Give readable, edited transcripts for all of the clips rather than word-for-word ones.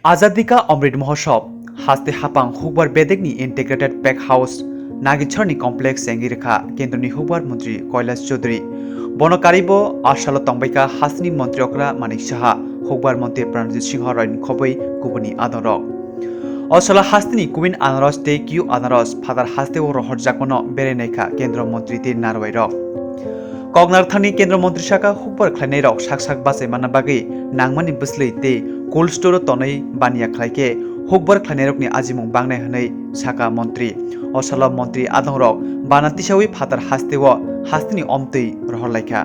आजादी का Amrit Mahotsav हास्ते हापां हुकबार बेदेकनी integrated pack house नागिछरनी complex एंगिरखा केंद्रनि हुकबार मंत्री कैलाश चौधरी बनकारिबो आशालो तंबाइका हासनी मंत्री अक्रा मानिक साहा हुकबार मंत्री प्रणजीत सिंह रायनि खबै गुबुनी आदरक असला हास्तिनी कुमिन आनारस ते किउ आनारस फादार हास्ते ओ रहर जाकनो बेरेनायखा केंद्र मंत्री ते नारवाइरक कगनारथानी केंद्र मंत्री शाखा हुकबार खलायनाय रक साक बासे माना बागै नांगमानि बसलै ते कोल्ड स्टोर तनै बानिया खलायके हुकबार खलायनाय रकनि आजिमुं बांनाय हनै शाखा मंत्री असला मंत्री आदंरक बानातिसावै फादार हास्तेव हास्तिनि अमतै रहरलायखा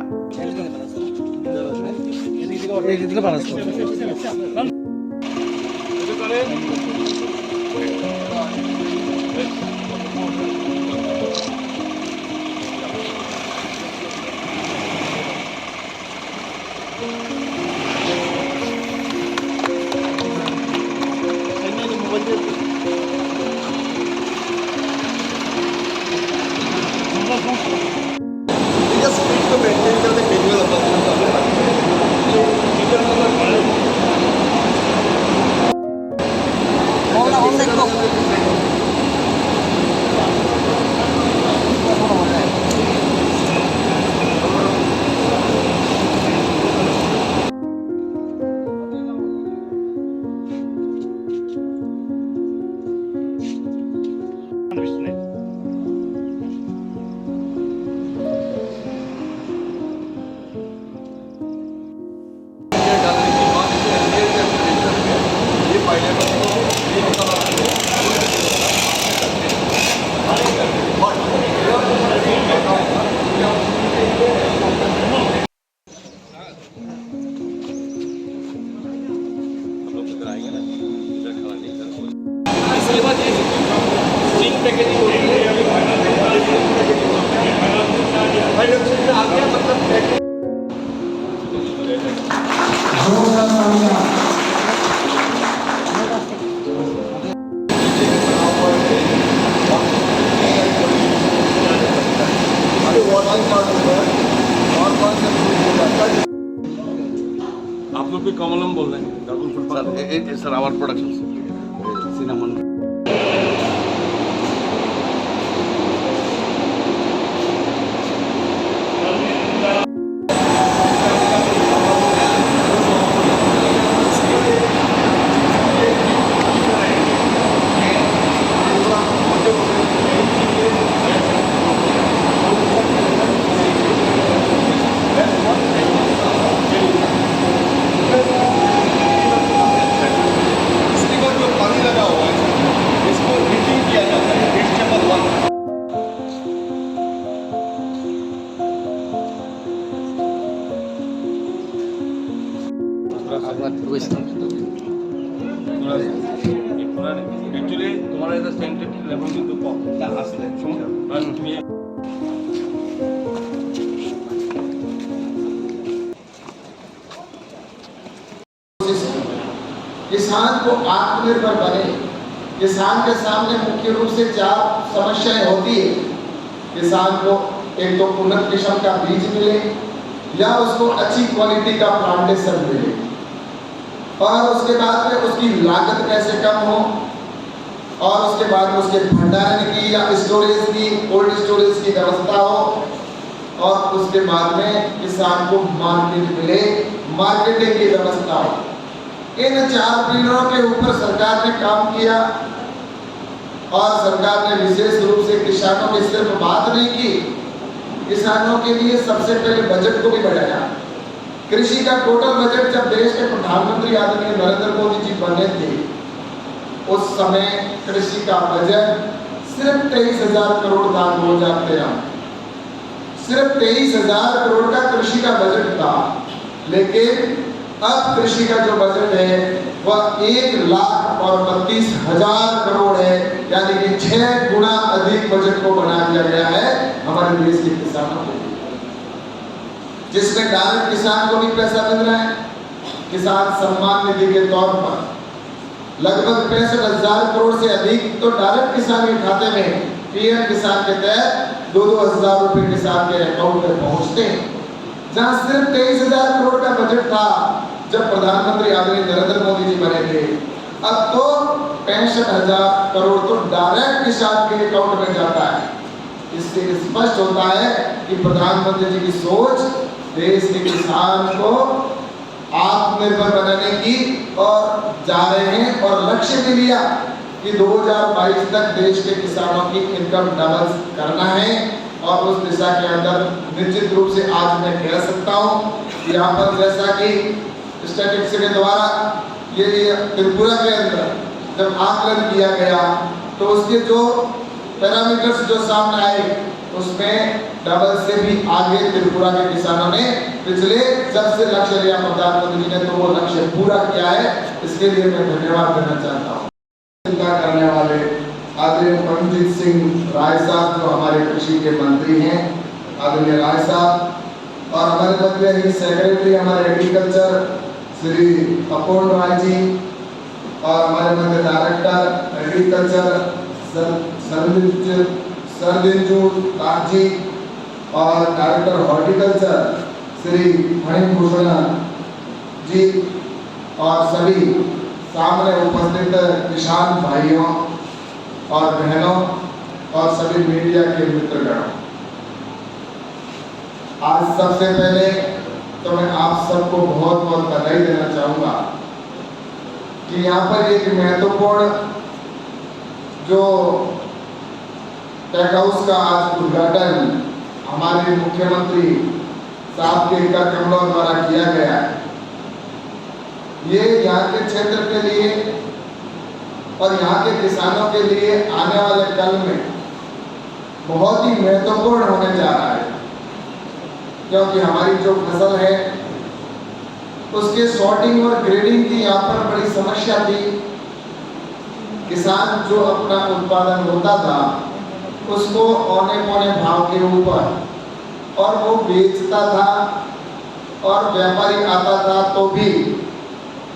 आप लोग भी कमलम बोल रहे हैं सर आवर प्रोडक्शन सिनेमन एक्चुअली तुम्हारा इधर सेंटेड लेवल किंतु कम ता আসলে बस তুমি किसान को आत्मनिर्भर बने। किसान के सामने मुख्य रूप से 4 समस्याएं होती है। किसान को एक तो उन्नत किस्म का बीज मिले या उसको अच्छी क्वालिटी का प्लांटेशन मिले और उसके बाद में उसकी लागत कैसे कम हो और उसके बाद में उसके भंडारण की या स्टोरेज की कोल्ड स्टोरेज की व्यवस्था हो और उसके बाद में किसान को मार्केट मिले, मार्केटिंग की व्यवस्था हो। इन 4 पिलरों के ऊपर सरकार ने काम किया और सरकार ने विशेष रूप से किसानों की सिर्फ बात नहीं की, किसानों के लिए सबसे पहले बजट को भी बढ़ाया। कृषि का टोटल बजट जब देश के प्रधानमंत्री आदरणीय नरेंद्र मोदी जी बने थे उस समय कृषि का बजट सिर्फ 23,000 करोड़ था। 2013 सिर्फ 23,000 करोड़ का कृषि का बजट था, लेकिन अब कृषि का जो बजट है वह 1,32,000 करोड़ है, यानी कि 6 गुना अधिक बजट को बना दिया गया है हमारे देश के किसानों को, जिसमें डायरेक्ट किसान को भी पैसा मिल रहा है। किसान सम्मान निधि के तौर पर लगभग 65,000 करोड़ से अधिक तो डायरेक्ट किसान के खाते में पीएम किसान के तहत 2-2 हजार रुपए किसान के अकाउंट में पहुंचते हैं। जहां सिर्फ 23,000 करोड़ का बजट था जब प्रधानमंत्री आदरणीय नरेंद्र मोदी जी बने थे, अब तो 65,000 करोड़ तो डायरेक्ट किसान के अकाउंट में जाता है। इससे स्पष्ट होता है कि प्रधानमंत्री जी की सोच देश के किसान को आत्मनिर्भर बनाने की और जा रहे हैं, और लक्ष्य भी लिया कि 2022 तक देश के किसानों की इनकम डबल करना है। और उस दिशा के अंदर निश्चित रूप से आज मैं कह सकता हूँ कि यहाँ पर जैसा कि स्टैटिस्टिक्स के द्वारा ये त्रिपुरा के अंदर जब आकलन किया गया तो उसके जो पैरामीटर्स जो सामने आए उसमें डबल से भी आगे त्रिपुरा के किसानों ने पिछले जब से लक्ष्य लिया प्रधानमंत्री जी ने तो वो लक्ष्य पूरा किया है। इसके लिए मैं धन्यवाद देना चाहता हूँ। चिंता करने वाले आदरणीय परमजीत सिंह राय साहब जो हमारे कृषि के मंत्री हैं, आदरणीय राय साहब, और हमारे मध्य ही सेक्रेटरी हमारे एग्रीकल्चर श्री अपूर्ण राय जी, और हमारे मध्य डायरेक्टर एग्रीकल्चर सरदिंजू दास जी, और डायरेक्टर हॉर्टिकल्चर श्री फणिभूषण जी, और सभी सामने उपस्थित किसान भाइयों और बहनों और सभी मीडिया के मित्रगणों, आज सबसे पहले तो मैं आप सबको बहुत बहुत बधाई देना चाहूँगा कि यहाँ पर एक महत्वपूर्ण जो पैक हाउस का आज उद्घाटन हमारे मुख्यमंत्री साहब के कर कमलों द्वारा किया गया है। ये यहाँ के क्षेत्र के लिए और यहाँ के किसानों के लिए आने वाले कल में बहुत ही महत्वपूर्ण होने जा रहा है, क्योंकि हमारी जो फसल है उसके सॉर्टिंग और ग्रेडिंग की यहाँ पर बड़ी समस्या थी। किसान जो अपना उत्पादन होता था उसको औने पौने भाव के ऊपर और वो बेचता था, और व्यापारी आता था तो भी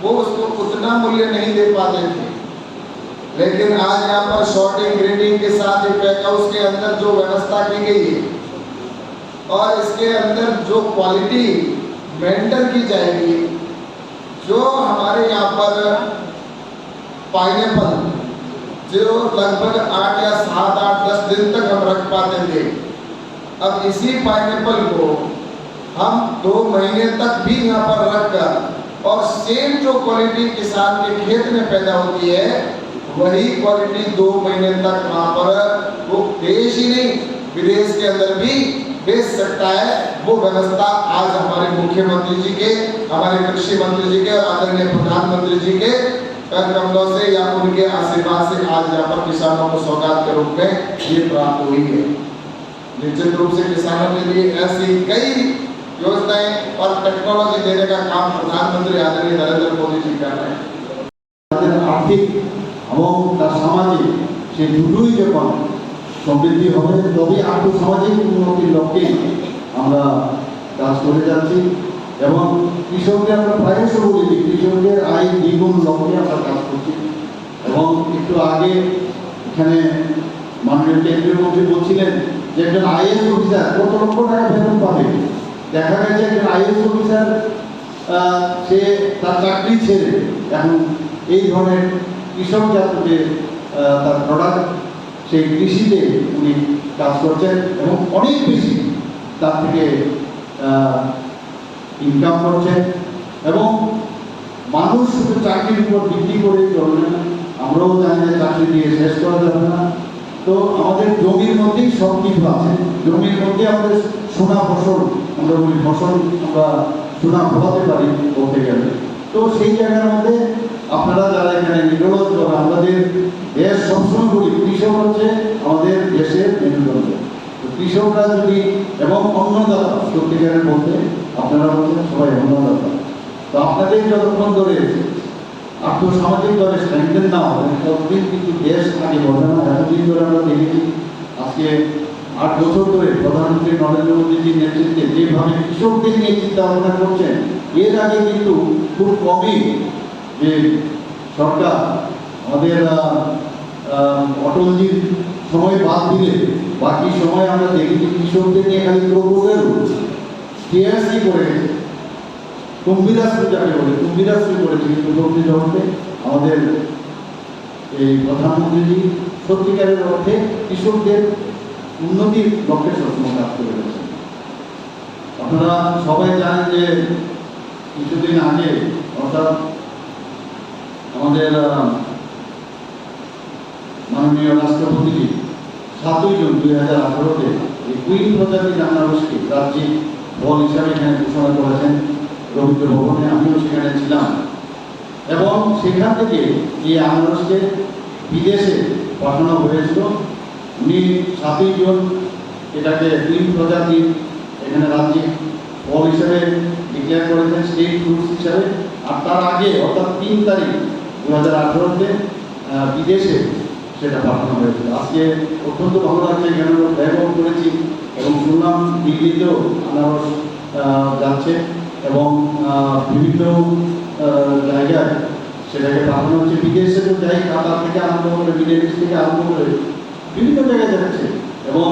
वो उसको उतना मूल्य नहीं दे पाते थे। लेकिन आज यहाँ पर सॉर्टिंग ग्रेडिंग के साथ एक पैक हाउस के अंदर जो व्यवस्था की गई है और इसके अंदर जो क्वालिटी मेंटेन की जाएगी, जो हमारे यहाँ पर पाइनएप्पल जो लगभग 8 या 7, 8, 10 दिन तक हम रख पाते थे, अब इसी पाइनएप्पल को हम 2 महीने तक भी यहाँ पर रखकर और सेम जो क्वालिटी किसान के खेत में पैदा होती है वही क्वालिटी 2 महीने तक वहाँ पर वो देश ही नहीं विदेश के अंदर भी बेच सकता है। वो व्यवस्था आज हमारे मुख्यमंत्री जी के, हमारे कृषि मंत्री जी के और आदरणीय प्रधानमंत्री जी के कर कमलों से या उनके आशीर्वाद से आज यहाँ पर किसानों को सौगात के रूप में ये प्राप्त हुई है। निश्चित रूप से किसानों के लिए ऐसी कई योजनाएं और टेक्नोलॉजी देने का काम प्रधानमंत्री आदरणीय नरेंद्र मोदी जी कर रहे हैं। आर्थिक এবং তার সামাজিক সেই দুটোই যখন সমৃদ্ধি হবে তবে আর্থসামাজিক উন্নতির লক্ষ্যে আমরা কাজ করে যাচ্ছি এবং কৃষকদের আমরা প্রায়শই বলি যে কৃষকদের আয় দ্বিগুণ লক্ষ্যে আমরা কাজ করছি। এবং একটু আগে এখানে মাননীয় কেন্দ্রীয় মন্ত্রী বলছিলেন যে একজন আইএএস অফিসার কত লক্ষ টাকা বেতন পাবে। দেখা গেছে একজন আইএএস অফিসার সে তার চাকরি ছেড়ে এখন এই ধরনের কৃষক জাতকে তার প্রোডাক্ট সেই কৃষিতে উনি কাজ করছেন এবং অনেক বেশি তার থেকে ইনকাম করছেন। এবং মানুষ শুধু চাকরির উপর ভিত্তি করে চলবে না, আমরাও জানি যে চাকরি দিয়ে শেষ করা যাবে না। তো আমাদের জমির মধ্যেই সব কিছু আছে, জমির মধ্যে আমাদের সোনা ফসল, আমরা বলি ফসল আমরা সোনা ফলাতে পারি বলতে গেলে। তো সেই জায়গার মধ্যে আপনারা যারা এখানে নিরলস আমাদের দেশ সবসময় বলি কৃষক হচ্ছে আমাদের দেশের মেরুদণ্ড। তো কৃষকরা যদি এবং অন্নদাতা সত্যিকারের বলতে আপনারা বলছেন সবাই অন্নদাতা। তো আপনাদের যতক্ষণ ধরে আর্থসামাজিকভাবে স্ট্রেংথেন না হবে ততদিন কিন্তু দেশ আগে বলবে না। এতদিন ধরে আমরা দেখেছি আজকে 8 বছর ধরে প্রধানমন্ত্রী নরেন্দ্র মোদীজির নেতৃত্বে যেভাবে কৃষকদের নিয়ে চিন্তা ভাবনা করছেন, এর আগে কিন্তু খুব কমই যে সরকার আমাদের অটলজির সময় বাদ দিলে বাকি সময় আমরা দেখেছি কৃষকদের নিয়ে খালি প্রবোধের টিআরসি করে গেছে, কুম্ভীরাশ্রী যাকে বলে কুম্ভীরাশ্রী করেছে কৃষকদের জগতে। আমাদের এই প্রধানমন্ত্রী সত্যিকারের অর্থে কৃষকদের উন্নতির লক্ষ্যে সবসময় কাজ করে গেছেন। আপনারা সবাই জানেন যে কিছুদিন আগে অর্থাৎ আমাদের মাননীয় রাষ্ট্রপতি 7ই জুন 2018-তে এই কুইন প্রজাতির আনারসকে রাজ্যিক ফল হিসাবে এখানে ঘোষণা করেছেন রবীন্দ্র ভবনে। আমিও সেখানে ছিলাম এবং সেখান থেকে এই আনারসকে বিদেশে পাঠানো হয়েছিল। উনি 7ই জুন এটাকে কুইন প্রজাতির এখানে রাজ্যিক ফল হিসাবে ডিক্লেয়ার করেছেন, স্টেট ফ্রুটস হিসাবে। আর তার আগে অর্থাৎ 3 তারিখ 2018-তে বিদেশে সেটা পাঠানো হয়েছিল। আজকে অত্যন্ত ভালো লাগছে, এখানে ব্যবহার করেছি এবং শুনলাম দিল্লিতেও আনারস যাচ্ছে এবং বিভিন্ন জায়গায় সেটাকে পাঠানো হচ্ছে। বিদেশে তো যাই, কাতার থেকে আরম্ভ করে, মিডল ইস্ট থেকে আরম্ভ করে বিভিন্ন জায়গায় যাচ্ছে এবং